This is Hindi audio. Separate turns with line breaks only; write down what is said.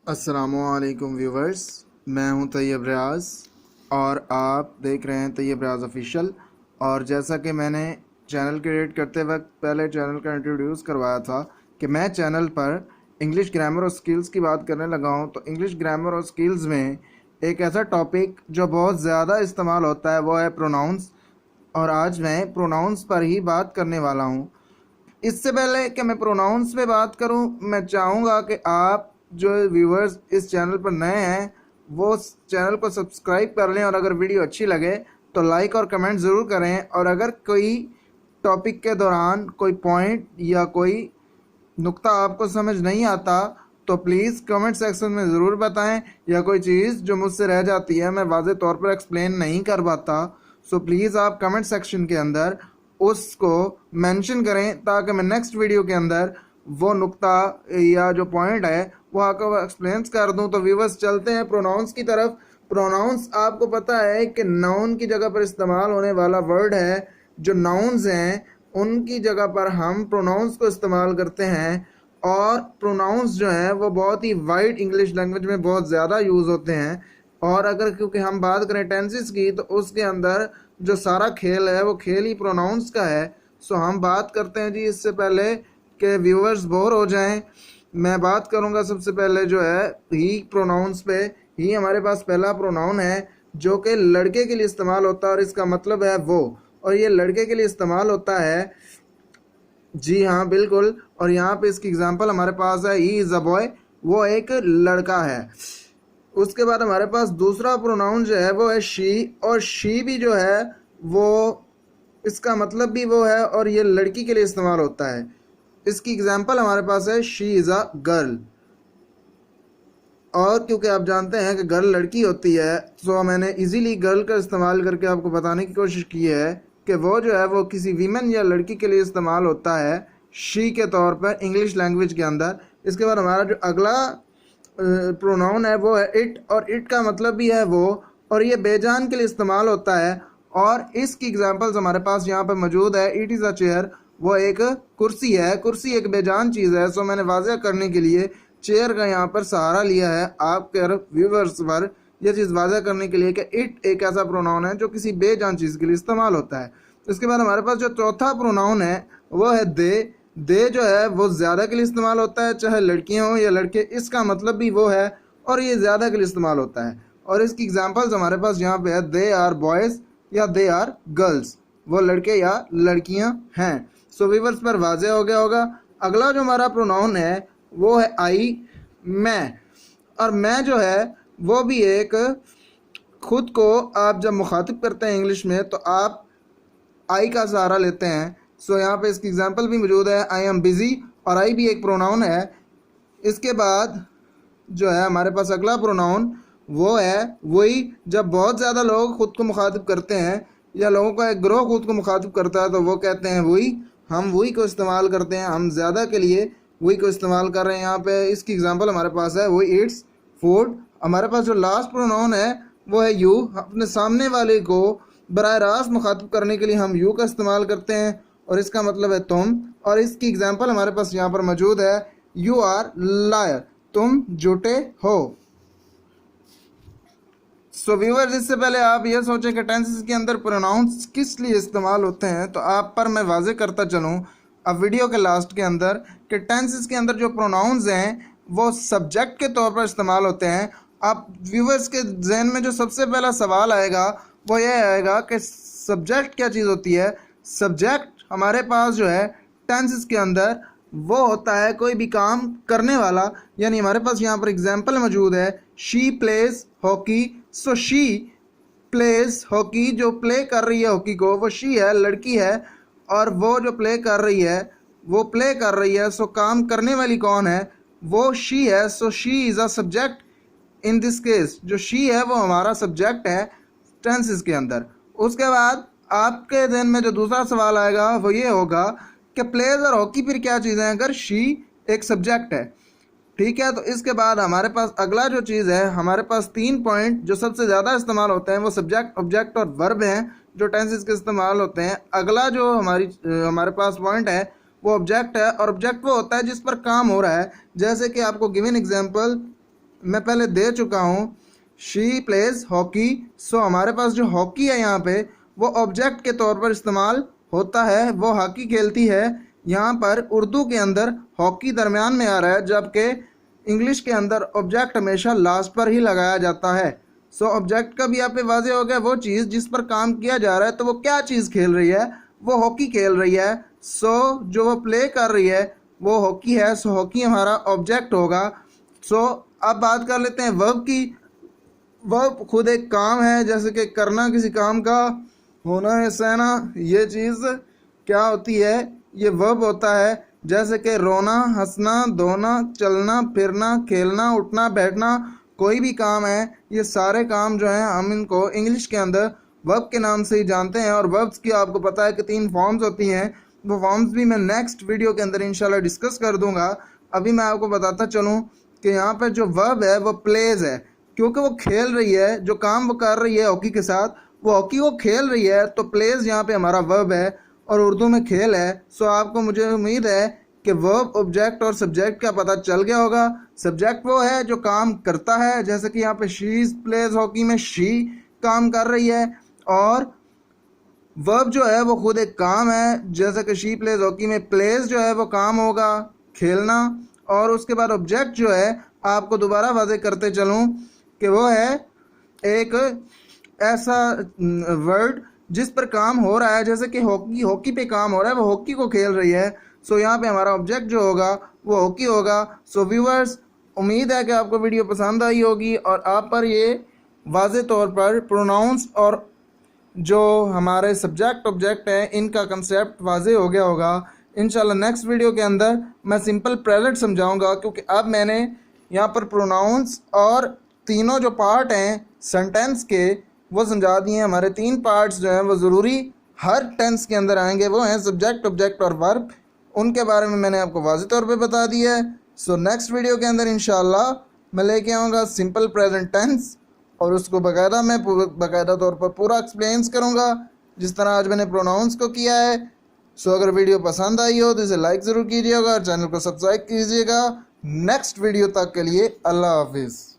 अस्सलामुअलैकुम व्यूवर्स, मैं हूं तैयब रियाज और आप देख रहे हैं तैयब रियाज ऑफिशियल। और जैसा कि मैंने चैनल क्रिएट करते वक्त पहले चैनल का इंट्रोड्यूस करवाया था कि मैं चैनल पर इंग्लिश ग्रामर और स्किल्स की बात करने लगा हूं, तो इंग्लिश ग्रामर और स्किल्स में एक ऐसा टॉपिक जो बहुत ज़्यादा इस्तेमाल होता है वो है प्रोनाउंस। और आज मैं प्रोनाउंस पर ही बात करने वाला हूं। इससे पहले कि मैं प्रोनाउंस पे बात करूं, मैं चाहूँगा कि आप जो व्यूवर्स इस चैनल पर नए हैं वो चैनल को सब्सक्राइब कर लें, और अगर वीडियो अच्छी लगे तो लाइक और कमेंट ज़रूर करें। और अगर कोई टॉपिक के दौरान कोई पॉइंट या कोई नुक्ता आपको समझ नहीं आता तो प्लीज़ कमेंट सेक्शन में ज़रूर बताएं, या कोई चीज़ जो मुझसे रह जाती है मैं वाज़े तौर पर एक्सप्लेन नहीं कर पाता, सो प्लीज़ आप कमेंट सेक्शन के अंदर उसको मेंशन करें ताकि मैं नेक्स्ट वीडियो के अंदर वो नुक्ता या जो पॉइंट है वो आपको एक्सप्लेन कर दूं। तो व्यूवर्स, चलते हैं प्रोनाउंस की तरफ। प्रोनाउंस आपको पता है कि नाउन की जगह पर इस्तेमाल होने वाला वर्ड है। जो नाउन्स हैं उनकी जगह पर हम प्रोनाउंस को इस्तेमाल करते हैं, और प्रोनाउंस जो हैं वो बहुत ही वाइड इंग्लिश लैंग्वेज में बहुत ज़्यादा यूज़ होते हैं। और अगर क्योंकि हम बात करें टेंसेस की तो उसके अंदर जो सारा खेल है वो खेल ही प्रोनाउंस का है। सो हम बात करते हैं जी। इससे पहले कि व्यूअर्स बोर हो जाएं, मैं बात करूंगा सबसे पहले जो है ही प्रोनाउंस पे। ही हमारे पास पहला प्रोनाउन है जो कि लड़के के लिए इस्तेमाल होता है, और इसका मतलब है वो, और ये लड़के के लिए इस्तेमाल होता है। जी हाँ, बिल्कुल। और यहाँ पे इसकी एग्जांपल हमारे पास है ही इज़ अ बॉय, वो एक लड़का है। उसके बाद हमारे पास दूसरा प्रोनाउन जो है वो है शी, और शी भी जो है वो इसका मतलब भी वो है और ये लड़की के लिए इस्तेमाल होता है। इसकी एग्जांपल हमारे पास है शी इज़ अ गर्ल। और क्योंकि आप जानते हैं कि गर्ल लड़की होती है, तो मैंने इजीली गर्ल का इस्तेमाल करके आपको बताने की कोशिश की है कि वो जो है वो किसी वीमेन या लड़की के लिए इस्तेमाल होता है शी के तौर पर इंग्लिश लैंग्वेज के अंदर। इसके बाद हमारा जो अगला प्रोनाउन है वो है इट, और इट का मतलब भी है वो, और ये बेजान के लिए इस्तेमाल होता है। और इसकी एग्जांपल्स हमारे पास यहाँ पर मौजूद है। इट इज़ अ चेयर, वो एक कुर्सी है। कुर्सी एक बेजान चीज़ है। सो मैंने वाज़ेह करने के लिए चेयर का यहाँ पर सहारा लिया है आपके व्यूवर्स पर यह चीज़ वाज़ेह करने के लिए कि इट एक ऐसा प्रोनाउन है जो किसी बेजान चीज़ के लिए इस्तेमाल होता है। इसके बाद हमारे पास जो चौथा प्रोनाउन है वो है दे। दे जो है वो ज़्यादा के लिए इस्तेमाल होता है, चाहे लड़कियां हों या लड़के, इसका मतलब भी वो है और ये ज़्यादा के लिए इस्तेमाल होता है। और इसकी एग्जांपल्स हमारे पास यहाँ पे है दे आर बॉयज़ या दे आर गर्ल्स, वो लड़के या लड़कियां हैं। सो व्यूअर्स पर वाज़ेह हो गया होगा। अगला जो हमारा प्रोनाउन है वो है आई, मैं। और मैं जो है वो भी एक खुद को आप जब मुखातिब करते हैं इंग्लिश में तो आप आई का सहारा लेते हैं। सो यहाँ पे इसकी एग्जांपल भी मौजूद है, आई एम बिज़ी, और आई भी एक प्रोनाउन है। इसके बाद जो है हमारे पास अगला प्रोनाउन वो है वही। जब बहुत ज़्यादा लोग ख़ुद को मुखातिब करते हैं या लोगों का एक ग्रोह खुद को मुखातिब करता है तो वो कहते हैं वही। हम वही को इस्तेमाल करते हैं, हम ज़्यादा के लिए वही को इस्तेमाल कर रहे हैं यहाँ पे। इसकी एग्जांपल हमारे पास है वही इट्स फूड। हमारे पास जो लास्ट प्रोनाउन है वो है यू। अपने सामने वाले को बराह रास्त मुखातिब करने के लिए हम यू का इस्तेमाल करते हैं, और इसका मतलब है तुम। और इसकी एग्जांपल हमारे पास यहाँ पर मौजूद है यू आर लायर, तुम झूठे हो। सो व्यूअर्स, इससे पहले आप ये सोचें कि टेंसेस के अंदर प्रोनाउंस किस लिए इस्तेमाल होते हैं, तो आप पर मैं वाज़ेह करता चलूँ अब वीडियो के लास्ट के अंदर कि टेंसेस के अंदर जो प्रोनाउंस हैं वो सब्जेक्ट के तौर पर इस्तेमाल होते हैं। आप व्यूअर्स के जहन में जो सबसे पहला सवाल आएगा वो ये आएगा कि सब्जेक्ट क्या चीज़ होती है। सब्जेक्ट हमारे पास जो है टेंसेस के अंदर वो होता है कोई भी काम करने वाला। यानी हमारे पास यहाँ पर एग्जांपल मौजूद है she plays hockey. So she plays hockey, जो प्ले कर रही है हॉकी को वो शी है, लड़की है, और वो जो प्ले कर रही है वो प्ले कर रही है। सो काम करने वाली कौन है, वो शी है। So she is a subject in this case. जो शी है वो हमारा सब्जेक्ट है टेंसेस के अंदर। उसके बाद आपके जहन में जो दूसरा सवाल आएगा वो ये होगा कि प्लेज और हॉकी फिर क्या चीज़ है अगर शी एक सब्जेक्ट है। ठीक है, तो इसके बाद हमारे पास अगला जो चीज़ है, हमारे पास 3 पॉइंट जो सबसे ज़्यादा इस्तेमाल होते हैं वो सब्जेक्ट, ऑब्जेक्ट और वर्ब हैं जो टेंसेस के इस्तेमाल होते हैं। अगला जो हमारे पास पॉइंट है वो ऑब्जेक्ट है, और ऑब्जेक्ट वो होता है जिस पर काम हो रहा है। जैसे कि आपको गिवन एग्जांपल मैं पहले दे चुका हूँ, शी प्लेज हॉकी। सो हमारे पास जो हॉकी है यहाँ पे वो ऑब्जेक्ट के तौर पर इस्तेमाल होता है, वो हॉकी खेलती है। यहाँ पर उर्दू के अंदर हॉकी दरमियान में आ रहा है, जबकि इंग्लिश के अंदर ऑब्जेक्ट हमेशा लास्ट पर ही लगाया जाता है। सो ऑब्जेक्ट का भी यहाँ पे वाजे हो गया, वो चीज़ जिस पर काम किया जा रहा है, तो वो क्या चीज़ खेल रही है, वो हॉकी खेल रही है। सो जो वो प्ले कर रही है वो हॉकी है। सो हॉकी हमारा ऑब्जेक्ट होगा। सो अब बात कर लेते हैं वर्ब की। वर्ब खुद एक काम है, जैसे कि करना, किसी काम का होना है, सहना, ये चीज़ क्या होती है, ये वर्ब होता है। जैसे कि रोना, हंसना, धोना, चलना फिरना, खेलना, उठना बैठना, कोई भी काम है, ये सारे काम जो हैं हम इनको इंग्लिश के अंदर वर्ब के नाम से ही जानते हैं। और वर्ब्स की आपको पता है कि 3 फॉर्म्स होती हैं, वो फॉर्म्स भी मैं नेक्स्ट वीडियो के अंदर इंशाल्लाह डिस्कस कर दूंगा। अभी मैं आपको बताता चलूँ कि यहाँ पर जो वर्ब है वो प्लेज है, क्योंकि वो खेल रही है, जो काम वो कर रही है हॉकी के साथ, वो हॉकी को खेल रही है, तो प्लेज यहाँ पे हमारा वर्ब है और उर्दू में खेल है। सो आपको, मुझे उम्मीद है कि वर्ब, ऑब्जेक्ट और सब्जेक्ट का पता चल गया होगा। सब्जेक्ट वो है जो काम करता है, जैसे कि यहाँ पे शी प्लेज हॉकी में शी काम कर रही है, और वर्ब जो है वो खुद एक काम है, जैसे कि शी प्लेज हॉकी में प्लेज जो है वो काम होगा, खेलना। और उसके बाद ऑब्जेक्ट जो है, आपको दोबारा वाज़ेह करते चलूँ कि वो है एक ऐसा वर्ड जिस पर काम हो रहा है, जैसे कि हॉकी, हॉकी पे काम हो रहा है, वो हॉकी को खेल रही है। सो यहाँ पे हमारा ऑब्जेक्ट जो होगा वो हॉकी होगा। सो व्यूअर्स, उम्मीद है कि आपको वीडियो पसंद आई होगी और आप पर ये वाज़ेह तौर पर प्रोनाउंस और जो हमारे सब्जेक्ट ऑब्जेक्ट है इनका कंसेप्ट वाज़ेह हो गया होगा। इंशाल्लाह नेक्स्ट वीडियो के अंदर मैं सिंपल प्रेजेंट समझाऊंगा, क्योंकि अब मैंने यहाँ पर प्रोनाउंस और तीनों जो पार्ट हैं सेंटेंस के वो समझा दिए हैं। हमारे 3 पार्ट्स जो हैं वो ज़रूरी हर टेंस के अंदर आएंगे, वो हैं सब्जेक्ट, ऑब्जेक्ट और वर्ब। उनके बारे में मैंने आपको वाज़ेह तौर पे बता दिया है। सो नेक्स्ट वीडियो के अंदर इंशाल्लाह मैं लेके आऊँगा सिंपल प्रेजेंट टेंस, और उसको बाकायदा तौर पर पूरा एक्सप्लेन्स करूँगा, जिस तरह आज मैंने प्रोनाउंस को किया है। सो अगर वीडियो पसंद आई हो तो इसे लाइक ज़रूर कीजिएगा और चैनल को सब्सक्राइब कीजिएगा। नेक्स्ट वीडियो तक के लिए अल्लाह हाफिज़।